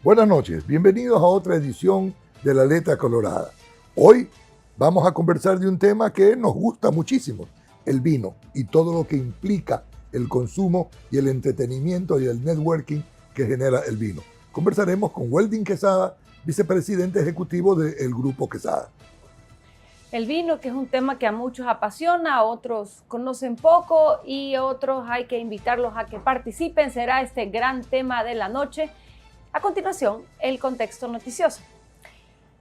Buenas noches, bienvenidos a otra edición de La Letra Colorada. Hoy vamos a conversar de un tema que nos gusta muchísimo, el vino y todo lo que implica el consumo y el entretenimiento y el networking que genera el vino. Conversaremos con Weldin Quesada, vicepresidente ejecutivo del Grupo Quesada. El vino, que es un tema que a muchos apasiona, otros conocen poco y otros hay que invitarlos a que participen. Será este gran tema de la noche. A continuación, el contexto noticioso.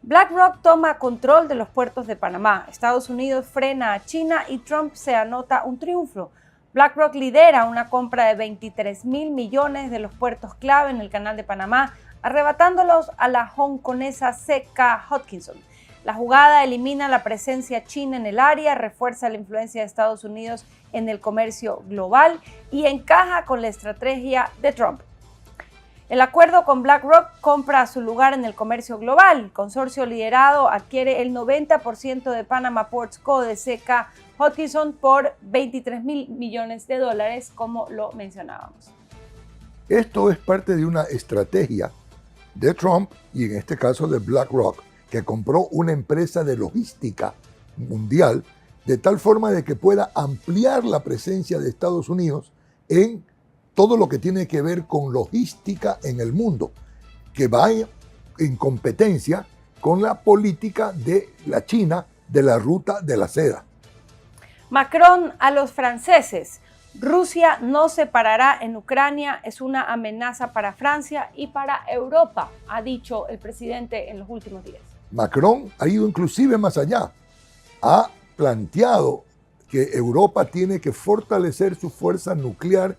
BlackRock toma control de los puertos de Panamá. Estados Unidos frena a China y Trump se anota un triunfo. BlackRock lidera una compra de 23.000 millones de los puertos clave en el Canal de Panamá, arrebatándolos a la hongkonesa C.K. Hutchison. La jugada elimina la presencia china en el área, refuerza la influencia de Estados Unidos en el comercio global y encaja con la estrategia de Trump. El acuerdo con BlackRock compra su lugar en el comercio global. El consorcio liderado adquiere el 90% de Panama Ports Co. de C.K. Hutchison por $23.000 millones, como lo mencionábamos. Esto es parte de una estrategia de Trump y en este caso de BlackRock, que compró una empresa de logística mundial de tal forma de que pueda ampliar la presencia de Estados Unidos en todo lo que tiene que ver con logística en el mundo, que va en competencia con la política de la China de la ruta de la seda. Macron a los franceses. Rusia no se parará en Ucrania, es una amenaza para Francia y para Europa, ha dicho el presidente en los últimos días. Macron ha ido inclusive más allá. Ha planteado que Europa tiene que fortalecer su fuerza nuclear,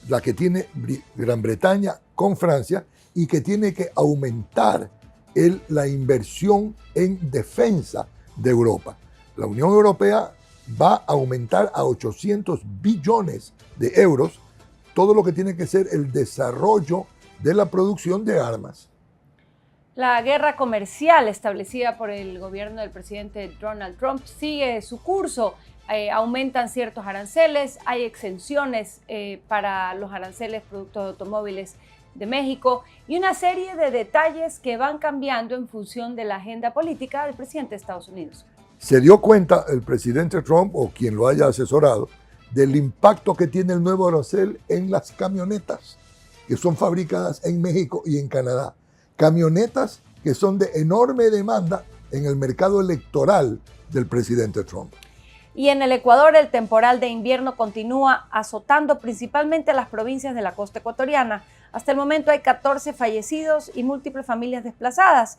la que tiene Gran Bretaña con Francia, y que tiene que aumentar la inversión en defensa de Europa. La Unión Europea va a aumentar a 800 billones de euros todo lo que tiene que ser el desarrollo de la producción de armas. La guerra comercial establecida por el gobierno del presidente Donald Trump sigue su curso. Aumentan ciertos aranceles, hay exenciones para los aranceles productos de automóviles de México y una serie de detalles que van cambiando en función de la agenda política del presidente de Estados Unidos. Se dio cuenta el presidente Trump, o quien lo haya asesorado, del impacto que tiene el nuevo arancel en las camionetas que son fabricadas en México y en Canadá. Camionetas que son de enorme demanda en el mercado electoral del presidente Trump. Y en el Ecuador, el temporal de invierno continúa azotando principalmente a las provincias de la costa ecuatoriana. Hasta el momento hay 14 fallecidos y múltiples familias desplazadas.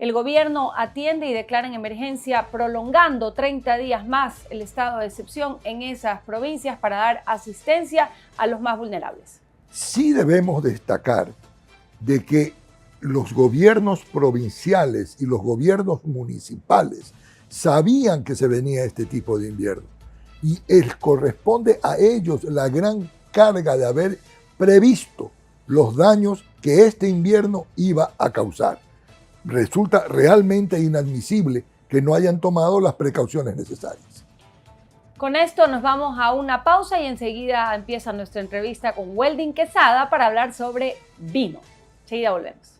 El gobierno atiende y declara en emergencia, prolongando 30 días más el estado de excepción en esas provincias para dar asistencia a los más vulnerables. Sí debemos destacar de que los gobiernos provinciales y los gobiernos municipales sabían que se venía este tipo de invierno y corresponde a ellos la gran carga de haber previsto los daños que este invierno iba a causar. Resulta realmente inadmisible que no hayan tomado las precauciones necesarias. Con esto nos vamos a una pausa y enseguida empieza nuestra entrevista con Weldin Quesada para hablar sobre vino. Enseguida volvemos.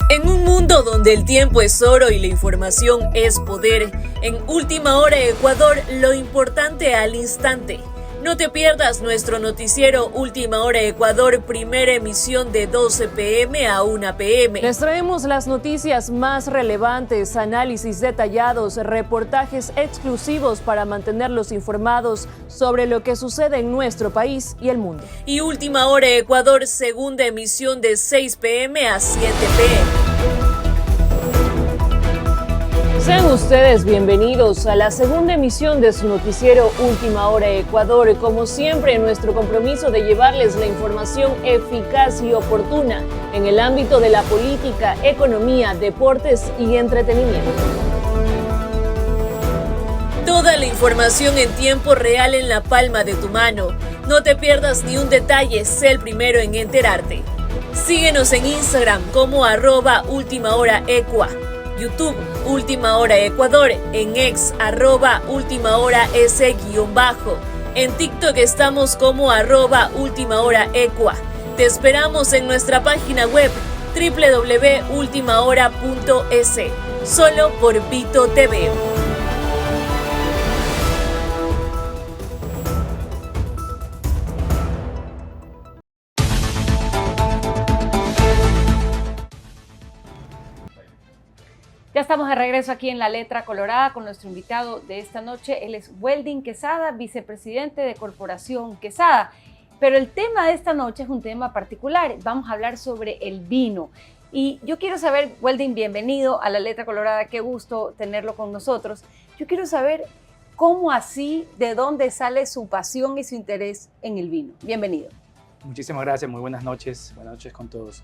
En un mundo donde el tiempo es oro y la información es poder, en Última Hora Ecuador, lo importante al instante. No te pierdas nuestro noticiero Última Hora Ecuador, primera emisión de 12 p.m. a 1 p.m. Les traemos las noticias más relevantes, análisis detallados, reportajes exclusivos para mantenerlos informados sobre lo que sucede en nuestro país y el mundo. Y Última Hora Ecuador, segunda emisión de 6 p.m. a 7 p.m. Sean ustedes bienvenidos a la segunda emisión de su noticiero Última Hora Ecuador. Como siempre, nuestro compromiso de llevarles la información eficaz y oportuna en el ámbito de la política, economía, deportes y entretenimiento. Toda la información en tiempo real en la palma de tu mano. No te pierdas ni un detalle, sé el primero en enterarte. Síguenos en Instagram como @ultimahoraecua. YouTube Última Hora Ecuador, en X @Última Hora S_, en TikTok estamos como @Última Hora Ecua. Te esperamos en nuestra página web www.ultimahora.es, solo por Vito TV. Ya estamos de regreso aquí en La Letra Colorada con nuestro invitado de esta noche. Él es Welding Quesada, vicepresidente de Corporación Quesada. Pero el tema de esta noche es un tema particular. Vamos a hablar sobre el vino. Y yo quiero saber, Welding, bienvenido a La Letra Colorada. Qué gusto tenerlo con nosotros. Yo quiero saber cómo así, de dónde sale su pasión y su interés en el vino. Bienvenido. Muchísimas gracias, muy buenas noches con todos.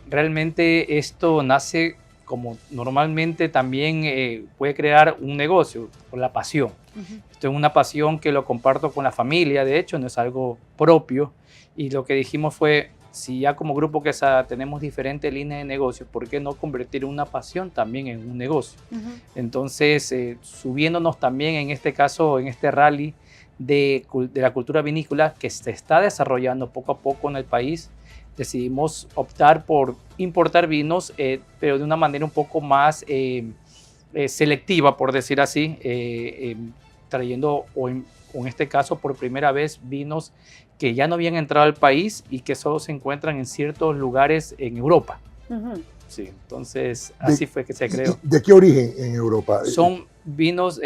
Realmente esto nace como normalmente también puede crear un negocio, por la pasión. Esto es una pasión que lo comparto con la familia, de hecho, no es algo propio. Y lo que dijimos fue, si ya como Grupo Quesada tenemos diferentes líneas de negocio, ¿por qué no convertir una pasión también en un negocio? Entonces, subiéndonos también en este caso, en este rally de la cultura vinícola que se está desarrollando poco a poco en el país, decidimos optar por importar vinos, pero de una manera un poco más selectiva, por decir así, trayendo, o en este caso, por primera vez, vinos que ya no habían entrado al país y que solo se encuentran en ciertos lugares en Europa. Sí, entonces, así fue que se creó. ¿De qué origen en Europa? Son vinos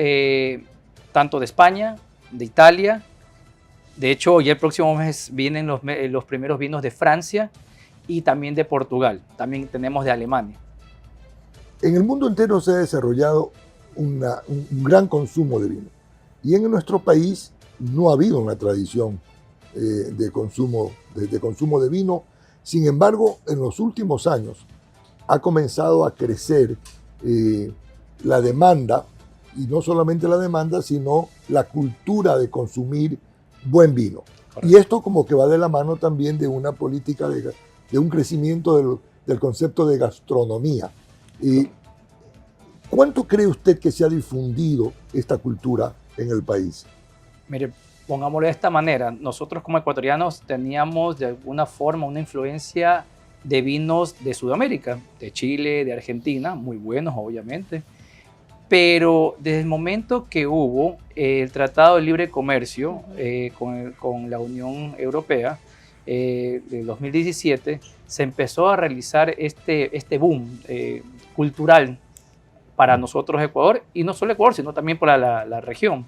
tanto de España, de Italia. De hecho, ya el próximo mes vienen los primeros vinos de Francia y también de Portugal. También tenemos de Alemania. En el mundo entero se ha desarrollado un gran consumo de vino. Y en nuestro país no ha habido una tradición de consumo de vino. Sin embargo, en los últimos años ha comenzado a crecer la demanda, y no solamente la demanda, sino la cultura de consumir buen vino. Correcto. Y esto como que va de la mano también de una política de un crecimiento del concepto de gastronomía. ¿Cuánto cree usted que se ha difundido esta cultura en el país? Mire, pongámoslo de esta manera. Nosotros como ecuatorianos teníamos de alguna forma una influencia de vinos de Sudamérica, de Chile, de Argentina, muy buenos obviamente. Pero desde el momento que hubo el Tratado de Libre Comercio con la Unión Europea de 2017, se empezó a realizar este boom cultural para nosotros Ecuador, y no solo Ecuador, sino también para la región.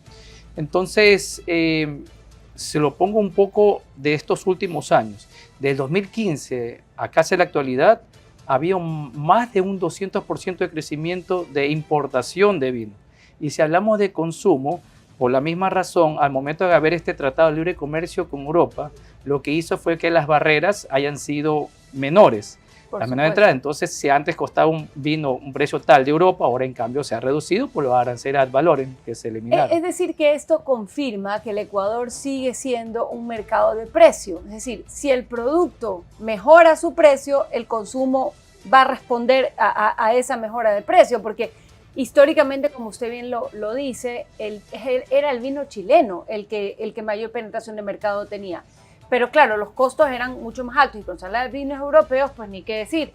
Entonces, se lo pongo un poco de estos últimos años. Desde 2015 a casi la actualidad, había más de un 200% de crecimiento de importación de vino. Y si hablamos de consumo, por la misma razón, al momento de haber este Tratado de Libre Comercio con Europa, lo que hizo fue que las barreras hayan sido menores. La menor entrada. Entonces, si antes costaba un vino un precio tal de Europa, ahora en cambio se ha reducido por los aranceles ad valorem que se eliminaron. Es decir, que esto confirma que el Ecuador sigue siendo un mercado de precio. Es decir, si el producto mejora su precio, el consumo va a responder a esa mejora de precio, porque históricamente, como usted bien lo dice, era el vino chileno el que mayor penetración de mercado tenía. Pero claro, los costos eran mucho más altos, y con hablar de vinos europeos, pues ni qué decir,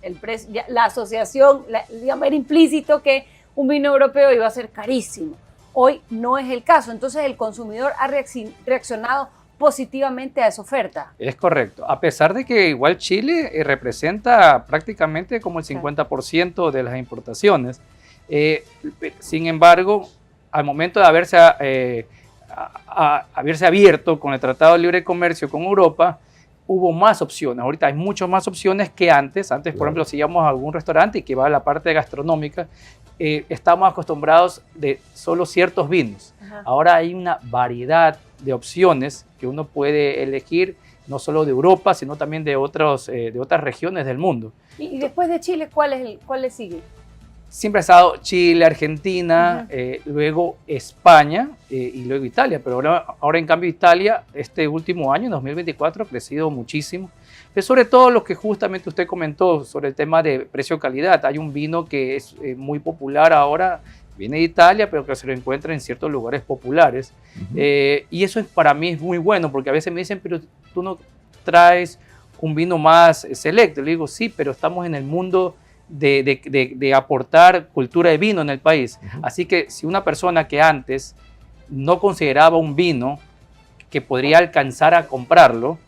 la asociación, digamos, era implícito que un vino europeo iba a ser carísimo. Hoy no es el caso, entonces el consumidor ha reaccionado positivamente a esa oferta. Es correcto, a pesar de que igual Chile representa prácticamente como el 50% de las importaciones. Sin embargo, al momento de haberse abierto con el Tratado de Libre Comercio con Europa, hubo más opciones. Ahorita hay muchas más opciones que antes. Antes, por ejemplo, si íbamos a algún restaurante y que va a la parte gastronómica, estamos acostumbrados de solo ciertos vinos. Ahora hay una variedad de opciones que uno puede elegir, no solo de Europa, sino también de otras regiones del mundo. Y después de Chile, ¿cuál le sigue? Siempre ha estado Chile, Argentina, luego España y luego Italia. Pero ahora en cambio Italia, este último año, en 2024, ha crecido muchísimo. Pero sobre todo lo que justamente usted comentó sobre el tema de precio-calidad. Hay un vino que es muy popular ahora, viene de Italia, pero que se lo encuentra en ciertos lugares populares. Y eso para mí es muy bueno, porque a veces me dicen, pero tú no traes un vino más selecto. Le digo, sí, pero estamos en el mundo de aportar cultura de vino en el país. Así que si una persona que antes no consideraba un vino que podría alcanzar a comprarlo,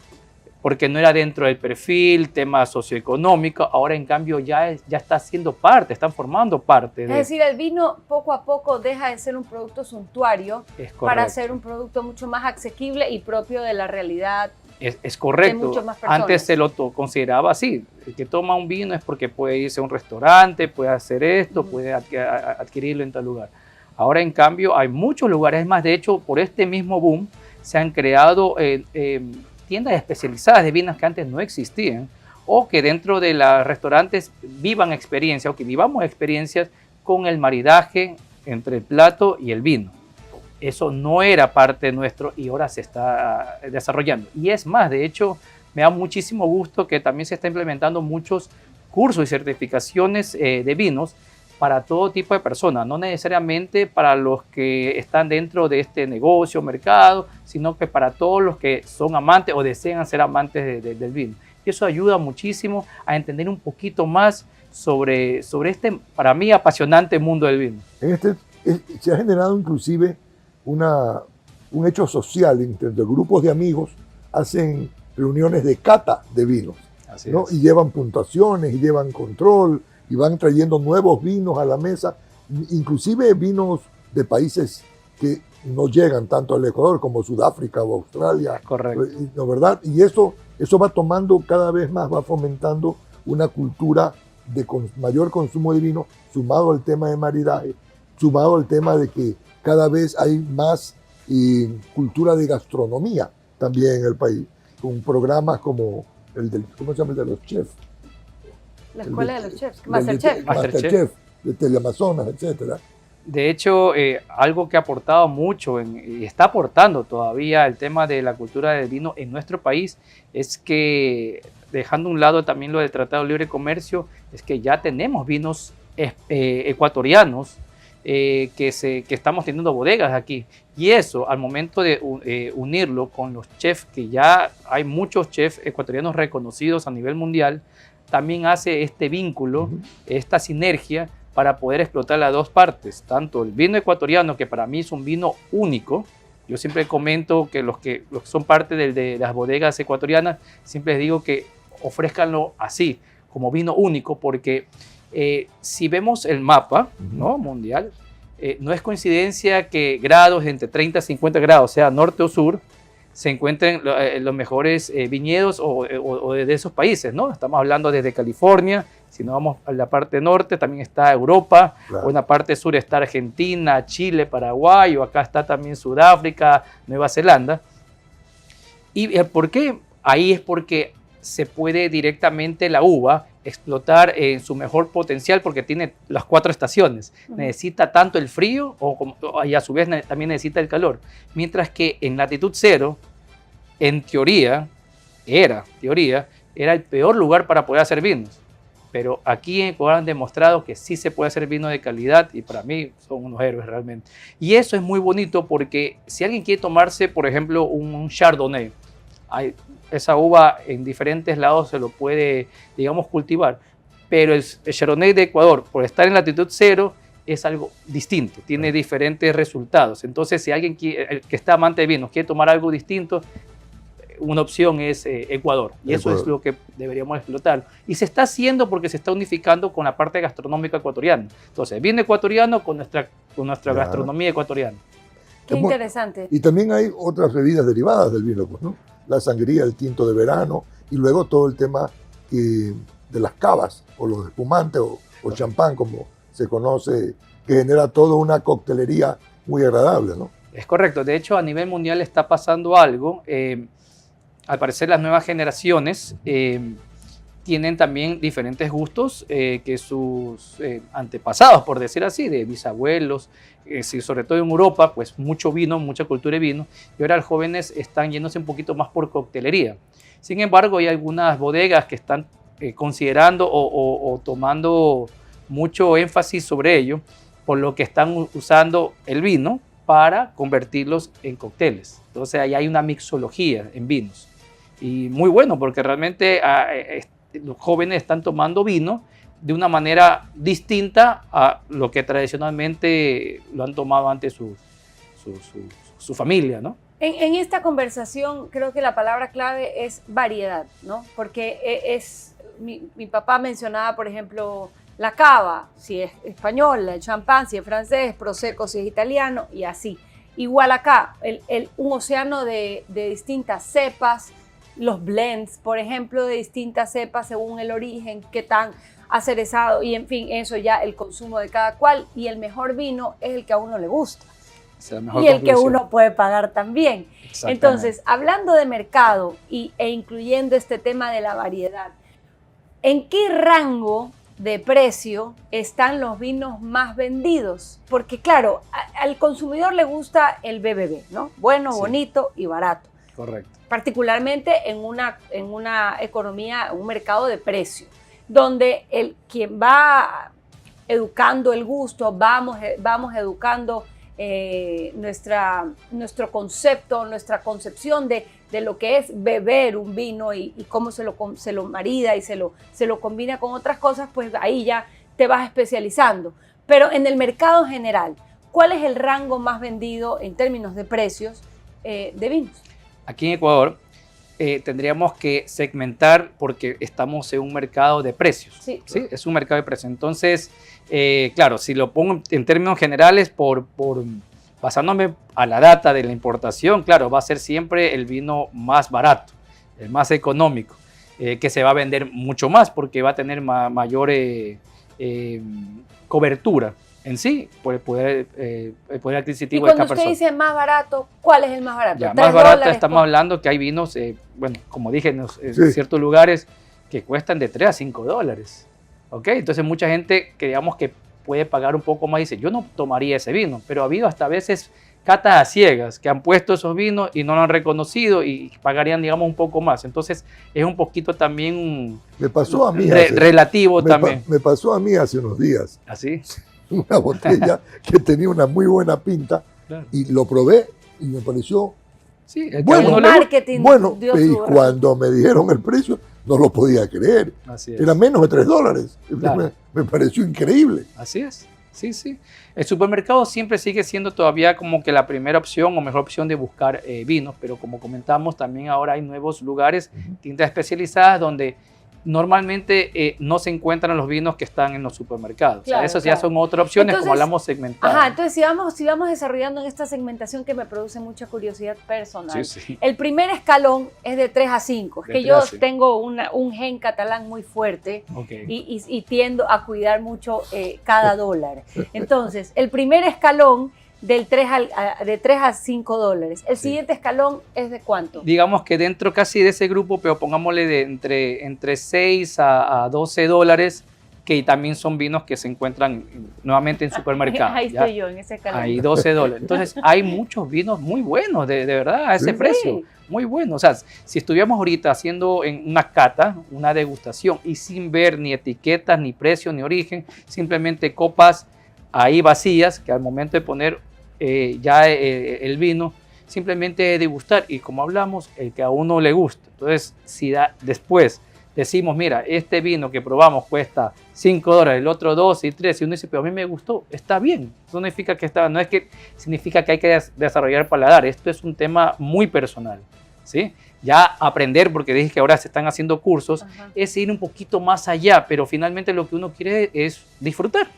porque no era dentro del perfil, tema socioeconómico, ahora en cambio ya está siendo parte, están formando parte. Es decir, el vino poco a poco deja de ser un producto suntuario para ser un producto mucho más asequible y propio de la realidad. Es correcto. De muchas más personas. Antes se lo consideraba así. El que toma un vino es porque puede irse a un restaurante, puede hacer esto, puede adquirirlo en tal lugar. Ahora en cambio hay muchos lugares, más de hecho por este mismo boom se han creado tiendas especializadas de vinos que antes no existían, o que dentro de los restaurantes vivan experiencias, o que vivamos experiencias con el maridaje entre el plato y el vino. Eso no era parte nuestro y ahora se está desarrollando. Y es más, de hecho, me da muchísimo gusto que también se está implementando muchos cursos y certificaciones de vinos para todo tipo de personas, no necesariamente para los que están dentro de este negocio, mercado, sino que para todos los que son amantes o desean ser amantes del vino. Y eso ayuda muchísimo a entender un poquito más sobre este, para mí, apasionante mundo del vino. Se ha generado inclusive un hecho social entre grupos de amigos, hacen reuniones de cata de vinos, ¿no? Y llevan puntuaciones, y llevan control, y van trayendo nuevos vinos a la mesa, inclusive vinos de países que no llegan tanto al Ecuador como Sudáfrica o Australia. Correcto. ¿No, verdad? Y eso va tomando cada vez más, va fomentando una cultura de mayor consumo de vino, sumado al tema de maridaje, sumado al tema de que cada vez hay más cultura de gastronomía también en el país, con programas como ¿cómo se llama? El de los chefs. La escuela de los chefs, Masterchef. Masterchef, de Teleamazonas, etcétera. De hecho, algo que ha aportado mucho y está aportando todavía el tema de la cultura del vino en nuestro país es que, dejando a un lado también lo del Tratado de Libre Comercio, es que ya tenemos vinos ecuatorianos que estamos teniendo bodegas aquí. Y eso, al momento de unirlo con los chefs, que ya hay muchos chefs ecuatorianos reconocidos a nivel mundial, también hace este vínculo, esta sinergia para poder explotar las dos partes, tanto el vino ecuatoriano, que para mí es un vino único. Yo siempre comento que los que son parte de las bodegas ecuatorianas, siempre les digo que ofrézcanlo así, como vino único, porque si vemos el mapa, ¿no?, mundial, no es coincidencia que grados entre 30 y 50 grados, sea norte o sur, se encuentren los mejores viñedos o de esos países, ¿no? Estamos hablando desde California, si nos vamos a la parte norte también está Europa, claro. O en la parte sur está Argentina, Chile, Paraguay, o acá está también Sudáfrica, Nueva Zelanda. ¿Y por qué? Ahí es porque se puede directamente la uva explotar en su mejor potencial porque tiene las 4 estaciones. Necesita tanto el frío y a su vez también necesita el calor. Mientras que en latitud cero, en teoría, era el peor lugar para poder hacer vinos. Pero aquí en Ecuador han demostrado que sí se puede hacer vino de calidad y para mí son unos héroes realmente. Y eso es muy bonito porque si alguien quiere tomarse, por ejemplo, un Chardonnay, esa uva en diferentes lados se lo puede, digamos, cultivar. Pero el Chardonnay de Ecuador, por estar en latitud cero, es algo distinto, tiene diferentes resultados. Entonces, si alguien que está amante de vinos quiere tomar algo distinto, una opción es Ecuador. Y eso es lo que deberíamos explotar. Y se está haciendo porque se está unificando con la parte gastronómica ecuatoriana. Entonces, vino ecuatoriano con nuestra gastronomía ecuatoriana. Qué interesante. Y también hay otras bebidas derivadas del vino, pues, ¿no? La sangría, el tinto de verano, y luego todo el tema de las cavas, o los espumantes, o champán, como se conoce, que genera toda una coctelería muy agradable, ¿no? Es correcto. De hecho, a nivel mundial está pasando algo. Al parecer, las nuevas generaciones tienen también diferentes gustos que sus antepasados, por decir así, de bisabuelos, sobre todo en Europa, pues mucho vino, mucha cultura de vino, y ahora los jóvenes están yéndose un poquito más por coctelería. Sin embargo, hay algunas bodegas que están considerando o tomando mucho énfasis sobre ello, por lo que están usando el vino para convertirlos en cócteles. Entonces ahí hay una mixología en vinos. Y muy bueno, porque realmente los jóvenes están tomando vino de una manera distinta a lo que tradicionalmente lo han tomado antes su familia, ¿no? En esta conversación creo que la palabra clave es variedad, ¿no? Porque mi papá mencionaba, por ejemplo, la cava, si es española, el champán, si es francés, prosecco, si es italiano, y así. Igual acá, un océano de distintas cepas, los blends, por ejemplo, de distintas cepas según el origen, qué tan acerezado, y en fin, eso ya el consumo de cada cual, y el mejor vino es el que a uno le gusta. Y el que uno puede pagar también. Entonces, hablando de mercado e incluyendo este tema de la variedad, ¿en qué rango de precio están los vinos más vendidos? Porque claro, al consumidor le gusta el BBB, ¿no? Bueno, sí, bonito y barato. Correcto. Particularmente en una economía, un mercado de precio, donde quien va educando el gusto, vamos educando nuestro concepto, nuestra concepción de lo que es beber un vino y cómo se lo marida y se lo combina con otras cosas, pues ahí ya te vas especializando. Pero en el mercado general, ¿cuál es el rango más vendido en términos de precios de vinos? Aquí en Ecuador tendríamos que segmentar porque estamos en un mercado de precios. Sí. ¿Sí? Es un mercado de precios. Entonces, claro, si lo pongo en términos generales, basándome a la data de la importación, claro, va a ser siempre el vino más barato, el más económico, que se va a vender mucho más porque va a tener mayor cobertura en sí, por el poder adquisitivo de cada persona. Y cuando usted dice más barato, ¿cuál es el más barato? Ya, más barato estamos hablando que hay vinos, bueno, como dije, en ciertos lugares que cuestan de 3 a 5 dólares. ¿Ok? Entonces mucha gente que digamos que puede pagar un poco más dice, yo no tomaría ese vino, pero ha habido hasta veces catas a ciegas que han puesto esos vinos y no lo han reconocido y pagarían, digamos, un poco más. Entonces es un poquito también me pasó a mí relativo también. Me pasó a mí hace unos días. ¿Así? Una botella que tenía una muy buena pinta, claro, y lo probé y me pareció bueno. Y cuando me dijeron el precio, no lo podía creer. Era menos de 3 dólares. Claro. Me pareció increíble. Así es. Sí, sí. El supermercado siempre sigue siendo todavía como que la primera opción o mejor opción de buscar vinos, pero como comentamos, también ahora hay nuevos lugares, tiendas especializadas donde normalmente no se encuentran los vinos que están en los supermercados. Claro, o sea, esas ya son otras opciones. Entonces, como hablamos segmentadas. Ajá, entonces si vamos desarrollando en esta segmentación que me produce mucha curiosidad personal. Sí, sí. El primer escalón es de 3 a 5. Es que yo tengo un gen catalán muy fuerte, okay, y tiendo a cuidar mucho cada dólar. Entonces, el primer escalón de 3 a 5 dólares. El siguiente escalón es ¿de cuánto? Digamos que dentro casi de ese grupo, pero pongámosle de entre 6 a 12 dólares, que también son vinos que se encuentran nuevamente en supermercados. Ahí estoy yo, en ese escalón. Ahí 12 dólares. Entonces hay muchos vinos muy buenos, de verdad, a ese precio. Muy buenos. O sea, si estuviéramos ahorita haciendo una cata, una degustación, y sin ver ni etiquetas, ni precio, ni origen, simplemente copas ahí vacías, que al momento de poner el vino, simplemente degustar, y como hablamos, el que a uno le gusta. Entonces, si después decimos, mira, este vino que probamos cuesta 5 dólares, el otro 2 y 3, y uno dice, pero a mí me gustó, está bien. Eso no significa significa que hay que desarrollar paladar. Esto es un tema muy personal, ¿sí? Ya aprender, porque dije que ahora se están haciendo cursos, es ir un poquito más allá, pero finalmente lo que uno quiere es disfrutar.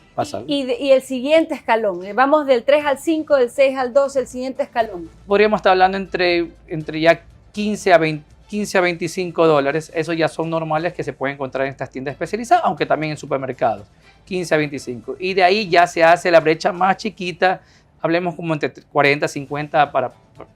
Y el siguiente escalón, vamos del 3 al 5, del 6 al 12, el siguiente escalón. Podríamos estar hablando entre ya 15 a 25 dólares, esos ya son normales que se pueden encontrar en estas tiendas especializadas, aunque también en supermercados, 15 a 25. Y de ahí ya se hace la brecha más chiquita, hablemos como entre 40, 50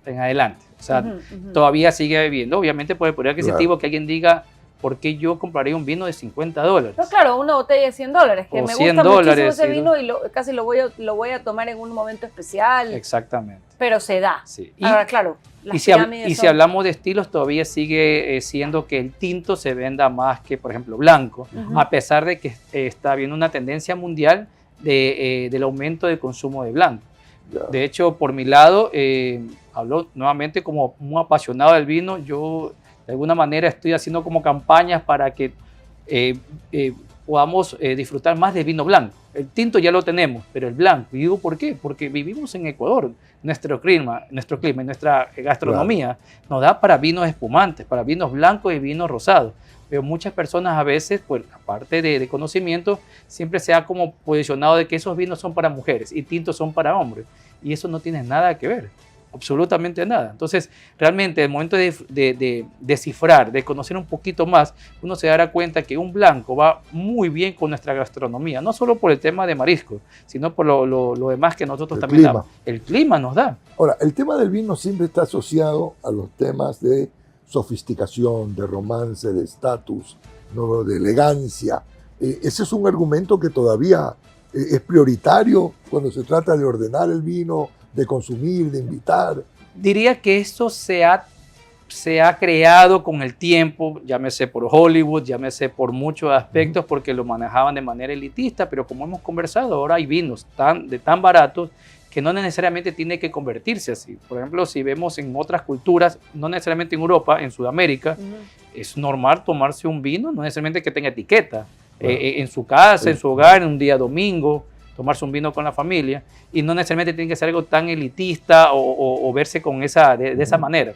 en adelante. O sea, todavía sigue bebiendo, obviamente por el poder adquisitivo, claro, que alguien diga, ¿por qué yo compraría un vino de 50 dólares? No, claro, una botella de 100 dólares, que me gusta muchísimo ese vino y casi lo voy a tomar en un momento especial. Exactamente. Pero se da. Sí. Ahora, claro, las si pirámides son. hablamos de estilos, todavía sigue siendo que el tinto se venda más que, por ejemplo, blanco, a pesar de que está habiendo una tendencia mundial del aumento del consumo de blanco. De hecho, por mi lado, hablo nuevamente como un apasionado del vino. Yo, de alguna manera, estoy haciendo como campañas para que podamos disfrutar más del vino blanco. El tinto ya lo tenemos, pero el blanco. ¿Y digo por qué? Porque vivimos en Ecuador. Nuestro clima y nuestra gastronomía nos da para vinos espumantes, para vinos blancos y vinos rosados. Pero muchas personas a veces, pues aparte de conocimiento, siempre se ha como posicionado de que esos vinos son para mujeres y tintos son para hombres. Y eso no tiene nada que ver, absolutamente nada. Entonces, realmente, el momento de descifrar, de conocer un poquito más, uno se dará cuenta que un blanco va muy bien con nuestra gastronomía, no solo por el tema de marisco, sino por lo demás que nosotros también damos. El clima nos da. Ahora, el tema del vino siempre está asociado a los temas de sofisticación, de romance, de estatus, ¿no? De elegancia. Ese es un argumento que todavía es prioritario cuando se trata de ordenar el vino, de consumir, de invitar. Diría que esto se ha creado con el tiempo, llámese por Hollywood, llámese por muchos aspectos, porque lo manejaban de manera elitista, pero como hemos conversado, ahora hay vinos tan baratos que no necesariamente tiene que convertirse así. Por ejemplo, si vemos en otras culturas, no necesariamente en Europa, en Sudamérica, es normal tomarse un vino, no necesariamente que tenga etiqueta, en su casa, en su hogar, en un día domingo, tomarse un vino con la familia, y no necesariamente tiene que ser algo tan elitista o verse con de esa manera.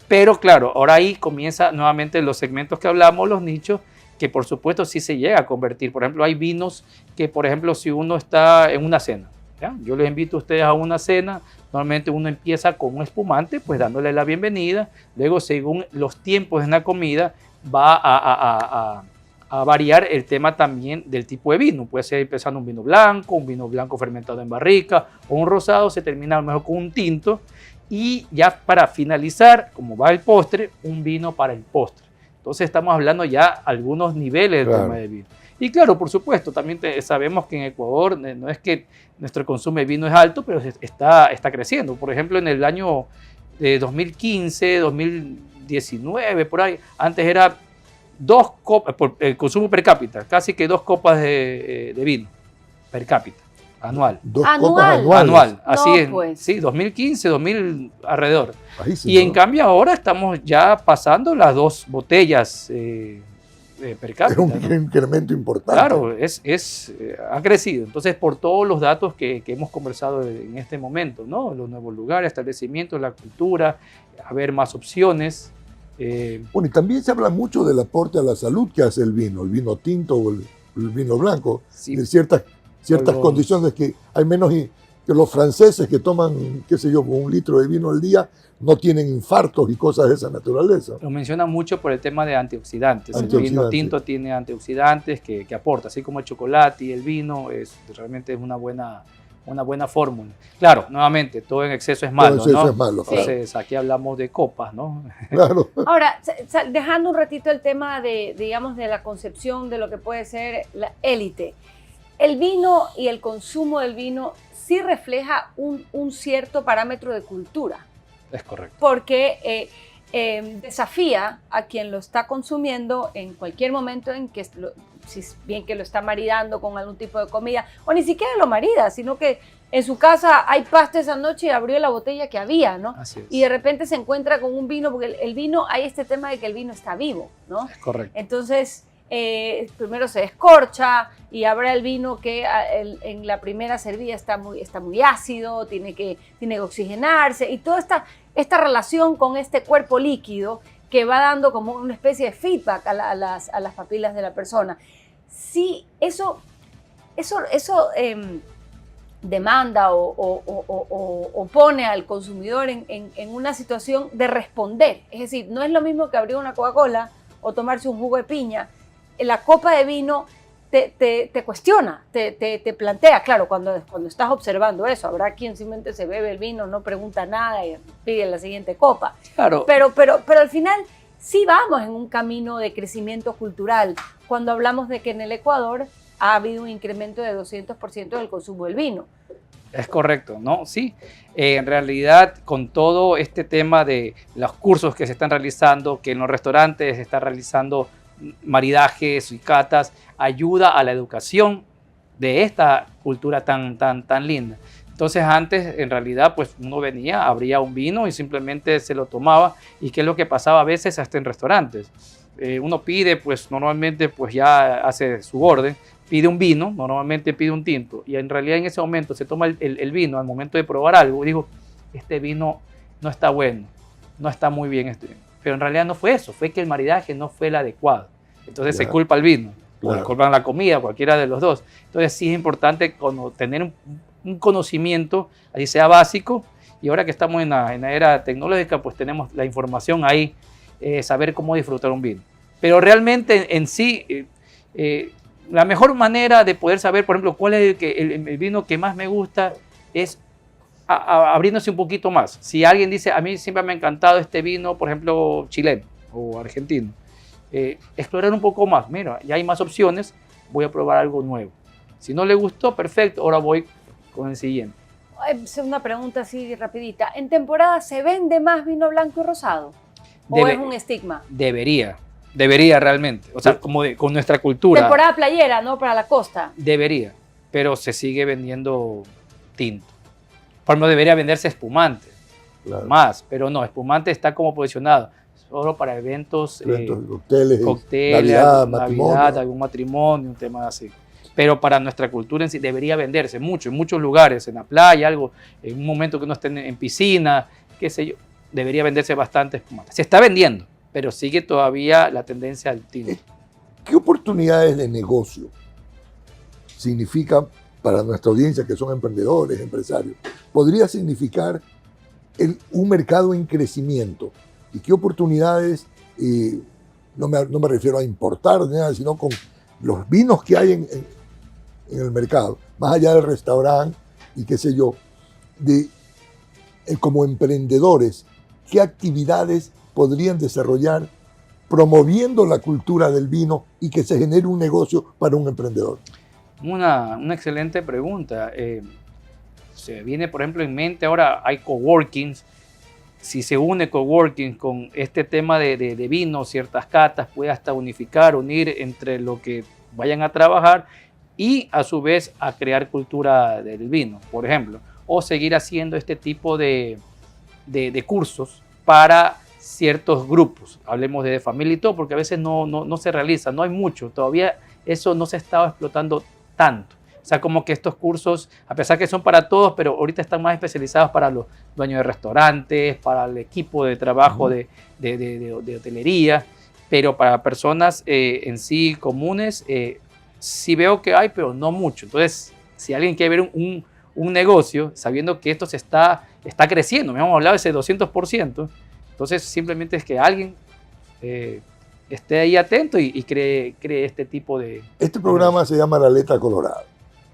Pero claro, ahora ahí comienza nuevamente los segmentos que hablamos, los nichos, que por supuesto sí se llega a convertir. Por ejemplo, hay vinos que, por ejemplo, si uno está en una cena, ¿ya? Yo les invito a ustedes a una cena, normalmente uno empieza con un espumante, pues dándole la bienvenida, luego según los tiempos en la comida va a variar el tema también del tipo de vino. Puede ser empezando un vino blanco fermentado en barrica, o un rosado, se termina a lo mejor con un tinto, y ya para finalizar, como va el postre, un vino para el postre. Entonces estamos hablando ya algunos niveles del tema de vino. Y claro, por supuesto, también sabemos que en Ecuador no es que nuestro consumo de vino es alto, pero está creciendo. Por ejemplo, en el año de 2015, 2019, por ahí, antes era 2 copas, por el consumo per cápita, casi que 2 copas de vino per cápita, anual. 2 copas anuales. Anual, así no, es. pues. Sí, 2015, 2000 alrededor. Bajísimo, Y en ¿no? cambio ahora estamos ya pasando las 2 botellas per cápita. Es un ¿no? incremento importante. Claro, ha crecido. Entonces, por todos los datos que hemos conversado en este momento, ¿no? Los nuevos lugares, establecimientos, la cultura, haber más opciones. Bueno, y también se habla mucho del aporte a la salud que hace el vino tinto o el vino blanco, Sí. de ciertas condiciones que hay menos, que los franceses que toman, qué sé yo, 1 litro de vino al día, no tienen infartos y cosas de esa naturaleza. Lo mencionan mucho por el tema de antioxidantes. El vino Antioxidantes. tinto tiene antioxidantes que aporta, así como el chocolate y el vino, realmente es una buena fórmula. Claro, nuevamente, todo en exceso es malo, Todo en exceso ¿no? es malo, claro. Entonces, aquí hablamos de copas, ¿no? Claro. Ahora, dejando un ratito el tema digamos, de la concepción de lo que puede ser la élite, el vino y el consumo del vino sí refleja un cierto parámetro de cultura, Es correcto. porque desafía a quien lo está consumiendo en cualquier momento en que, si bien que lo está maridando con algún tipo de comida, o ni siquiera lo marida, sino que en su casa hay pasta esa noche y abrió la botella que había, ¿no? Así es. Y de repente se encuentra con un vino, porque el vino, hay este tema de que el vino está vivo, ¿no? Es correcto. Entonces, primero se descorcha y habrá el vino que en la primera servida está muy ácido, tiene que oxigenarse, y toda esta relación con este cuerpo líquido que va dando como una especie de feedback a las papilas de la persona. Sí, eso demanda o pone al consumidor en una situación de responder. Es decir, no es lo mismo que abrir una Coca-Cola o tomarse un jugo de piña. La copa de vino te cuestiona, te plantea. Claro, cuando estás observando eso, habrá quien simplemente se bebe el vino, no pregunta nada y pide la siguiente copa. Claro. Pero al final sí vamos en un camino de crecimiento cultural cuando hablamos de que en el Ecuador ha habido un incremento de 200% del consumo del vino. Es correcto, ¿no? Sí, en realidad con todo este tema de los cursos que se están realizando, que en los restaurantes se están realizando maridajes y catas, ayuda a la educación de esta cultura tan linda. Entonces antes en realidad pues uno venía, abría un vino y simplemente se lo tomaba, y qué es lo que pasaba a veces hasta en restaurantes. Uno pide, pues normalmente pues ya hace su orden, pide un vino, normalmente pide un tinto, y en realidad en ese momento se toma el vino al momento de probar algo, y digo, este vino no está bueno, no está muy bien este vino. Pero en realidad no fue eso, fue que el maridaje no fue el adecuado. Entonces se culpa al vino, o le culpan la comida, cualquiera de los dos. Entonces sí es importante tener un conocimiento, así sea básico, y ahora que estamos en la era tecnológica, pues tenemos la información ahí, saber cómo disfrutar un vino. Pero realmente en sí, la mejor manera de poder saber, por ejemplo, cuál es el vino que más me gusta es abriéndose un poquito más. Si alguien dice, a mí siempre me ha encantado este vino, por ejemplo, chileno o argentino, explorar un poco más. Mira, ya hay más opciones, voy a probar algo nuevo. Si no le gustó, perfecto, ahora voy con el siguiente. Una pregunta así rapidita. ¿En temporada se vende más vino blanco y rosado? ¿O es un estigma? Debería realmente, o sea, con nuestra cultura. Temporada playera, ¿no? Para la costa. Debería, pero se sigue vendiendo tinto. Por ejemplo, debería venderse espumante, claro, más, pero no, espumante está como posicionado solo para eventos, cócteles, Navidad, algún matrimonio, un tema así. Pero para nuestra cultura en sí debería venderse mucho, en muchos lugares, en la playa, algo, en un momento que uno esté en piscina, qué sé yo, debería venderse bastante espumante. Se está vendiendo, pero sigue todavía la tendencia al tinto. ¿Qué oportunidades de negocio significan para nuestra audiencia, que son emprendedores, empresarios? ¿Podría significar un mercado en crecimiento? ¿Y qué oportunidades, no me refiero a importar, nada, sino con los vinos que hay en el mercado, más allá del restaurante y qué sé yo, como emprendedores, qué actividades podrían desarrollar promoviendo la cultura del vino y que se genere un negocio para un emprendedor? Una excelente pregunta. Se viene, por ejemplo, en mente ahora hay coworkings. Si se une coworking con este tema de vino, ciertas catas, puede hasta unir entre lo que vayan a trabajar y a su vez a crear cultura del vino, por ejemplo, o seguir haciendo este tipo de cursos para ciertos grupos. Hablemos de familia y todo, porque a veces no se realiza, no hay mucho, todavía eso no se estaba explotando tanto. O sea, como que estos cursos, a pesar que son para todos, pero ahorita están más especializados para los dueños de restaurantes, para el equipo de trabajo de hotelería, pero para personas en sí comunes, sí veo que hay, pero no mucho. Entonces, si alguien quiere ver un negocio, sabiendo que esto está creciendo, me hemos hablado de ese 200%, entonces simplemente es que alguien esté ahí atento y cree este tipo de... Este programa se llama La Letra Colorada.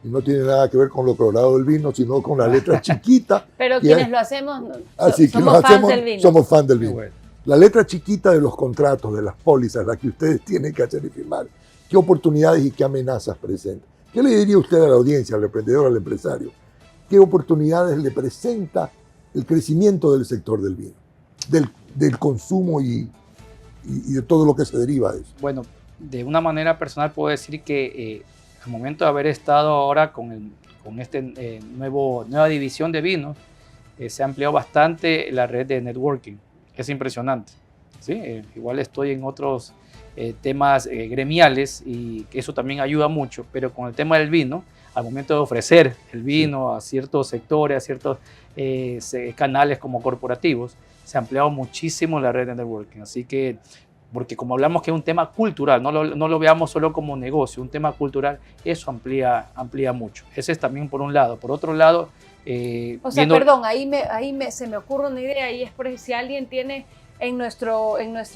Y no tiene nada que ver con lo colorado del vino, sino con la letra chiquita. Pero quienes lo hacemos, somos fans del vino. Somos fans del vino. Bueno. La letra chiquita de los contratos, de las pólizas, la que ustedes tienen que hacer y firmar. ¿Qué oportunidades y qué amenazas presenta? ¿Qué le diría usted a la audiencia, al emprendedor, al empresario? ¿Qué oportunidades le presenta el crecimiento del sector del vino, del consumo y de todo lo que se deriva de eso? Bueno, de una manera personal puedo decir que al momento de haber estado ahora con esta nueva división de vinos, se ha ampliado bastante la red de networking. Es impresionante, ¿sí? Igual estoy en otros temas gremiales y eso también ayuda mucho, pero con el tema del vino, al momento de ofrecer el vino a ciertos sectores, a ciertos canales como corporativos, se ha ampliado muchísimo la red de networking. Así que, porque como hablamos que es un tema cultural, no lo veamos solo como negocio, un tema cultural, eso amplía mucho. Ese es también por un lado. Por otro lado... perdón, se me ocurre una idea, y es por si alguien tiene en nuestra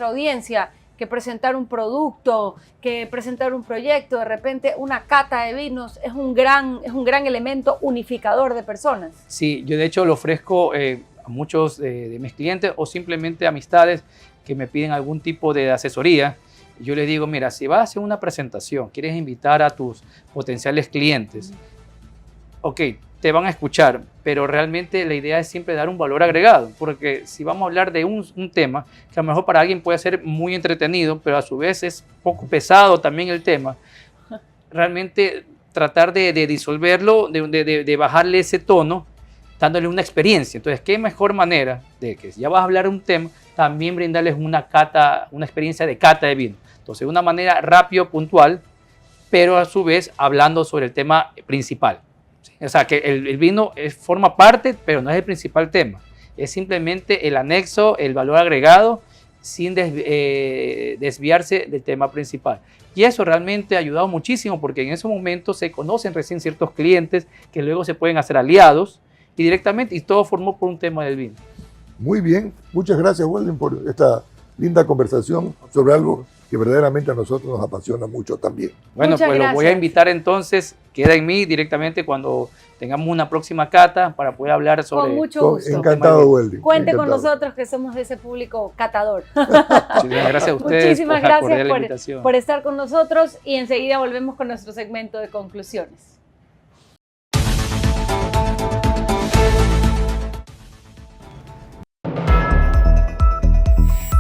audiencia que presentar un producto, que presentar un proyecto, de repente una cata de vinos es un gran elemento unificador de personas. Sí, yo de hecho lo ofrezco a muchos de mis clientes o simplemente amistades que me piden algún tipo de asesoría. Yo les digo, mira, si vas a hacer una presentación, quieres invitar a tus potenciales clientes, ok, te van a escuchar, pero realmente la idea es siempre dar un valor agregado, porque si vamos a hablar de un tema que a lo mejor para alguien puede ser muy entretenido, pero a su vez es poco pesado también el tema, realmente tratar de disolverlo, de bajarle ese tono, dándole una experiencia. Entonces, ¿qué mejor manera de que si ya vas a hablar de un tema, también brindarles una cata, una experiencia de cata de vino? Entonces, de una manera rápido, puntual, pero a su vez hablando sobre el tema principal. O sea, que el vino forma parte, pero no es el principal tema. Es simplemente el anexo, el valor agregado, sin desviarse del tema principal. Y eso realmente ha ayudado muchísimo, porque en esos momentos se conocen recién ciertos clientes que luego se pueden hacer aliados y directamente, y todo formó por un tema del vino. Muy bien, muchas gracias, Weldon, por esta linda conversación sobre algo que verdaderamente a nosotros nos apasiona mucho también. Bueno, Muchas pues gracias. lo voy a invitar entonces, queda en mí directamente cuando tengamos una próxima cata para poder hablar sobre... Con mucho gusto. Encantado, Weldon. Cuente con Encantado. nosotros, que somos de ese público catador. Muchísimas gracias a ustedes Muchísimas por acordar la gracias invitación. por estar con nosotros, y enseguida volvemos con nuestro segmento de conclusiones.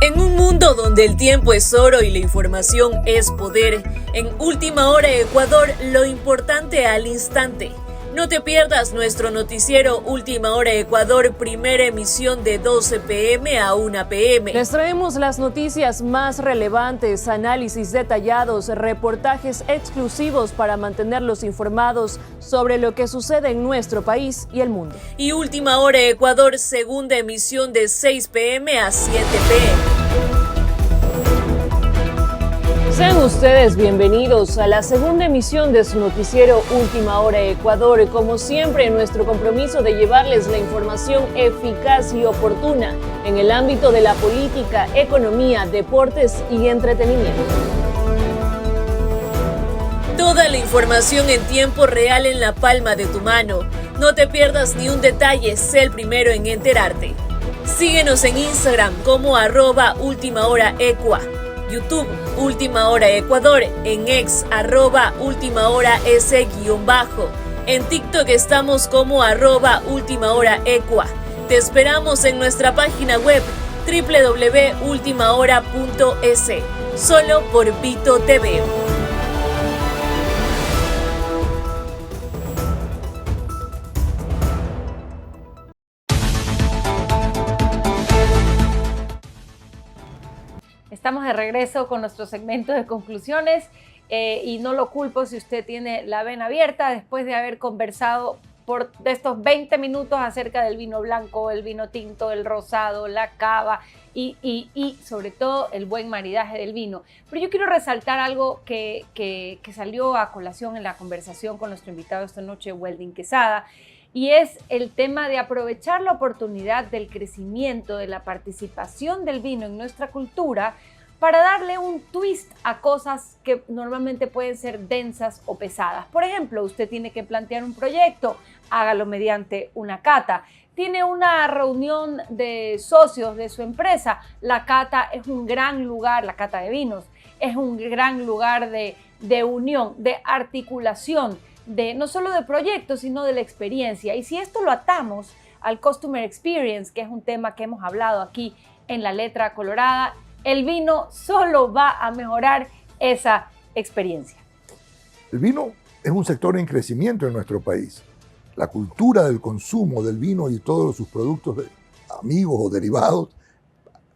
En un mundo donde el tiempo es oro y la información es poder, en Última Hora Ecuador, lo importante al instante. No te pierdas nuestro noticiero Última Hora Ecuador, primera emisión de 12 p.m. a 1 p.m. Les traemos las noticias más relevantes, análisis detallados, reportajes exclusivos para mantenerlos informados sobre lo que sucede en nuestro país y el mundo. Y Última Hora Ecuador, segunda emisión de 6 p.m. a 7 p.m. Sean ustedes bienvenidos a la segunda emisión de su noticiero Última Hora Ecuador. Como siempre, nuestro compromiso de llevarles la información eficaz y oportuna en el ámbito de la política, economía, deportes y entretenimiento. Toda la información en tiempo real en la palma de tu mano. No te pierdas ni un detalle, sé el primero en enterarte. Síguenos en Instagram como @ultimahoraecua. YouTube, Última Hora Ecuador, en X, @ultimahoras_. En TikTok estamos como @ultimahoraecua. Te esperamos en nuestra página web www.ultimahora.es, solo por Vito TV. Estamos de regreso con nuestro segmento de conclusiones, y no lo culpo si usted tiene la vena abierta después de haber conversado de estos 20 minutos acerca del vino blanco, el vino tinto, el rosado, la cava y sobre todo el buen maridaje del vino. Pero yo quiero resaltar algo que salió a colación en la conversación con nuestro invitado esta noche, Weldon Quesada, y es el tema de aprovechar la oportunidad del crecimiento, de la participación del vino en nuestra cultura para darle un twist a cosas que normalmente pueden ser densas o pesadas. Por ejemplo, usted tiene que plantear un proyecto, hágalo mediante una cata. Tiene una reunión de socios de su empresa, la cata es un gran lugar, la cata de vinos, es un gran lugar de unión, de articulación, no solo de proyectos, sino de la experiencia. Y si esto lo atamos al Customer Experience, que es un tema que hemos hablado aquí en La Letra Colorada, el vino solo va a mejorar esa experiencia. El vino es un sector en crecimiento en nuestro país. La cultura del consumo del vino y todos sus productos amigos o derivados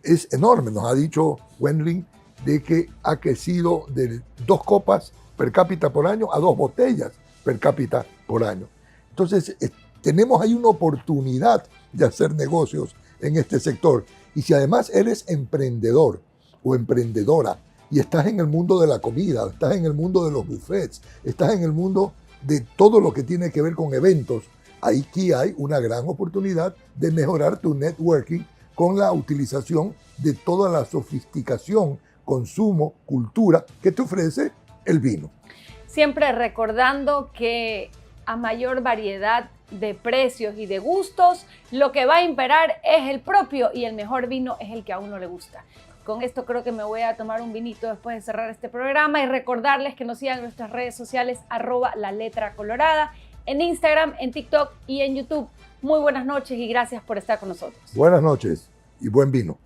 es enorme. Nos ha dicho Weldon de que ha crecido de 2 copas per cápita por año a 2 botellas per cápita por año. Entonces, tenemos ahí una oportunidad de hacer negocios en este sector. Y si además eres emprendedor o emprendedora y estás en el mundo de la comida, estás en el mundo de los buffets, estás en el mundo de todo lo que tiene que ver con eventos, aquí hay una gran oportunidad de mejorar tu networking con la utilización de toda la sofisticación, consumo, cultura que te ofrece el vino. Siempre recordando que a mayor variedad de precios y de gustos, lo que va a imperar es el propio, y el mejor vino es el que a uno le gusta. Con esto creo que me voy a tomar un vinito después de cerrar este programa y recordarles que nos sigan en nuestras redes sociales @laletracolorada, en Instagram, en TikTok y en YouTube. Muy buenas noches y gracias por estar con nosotros. Buenas noches y buen vino.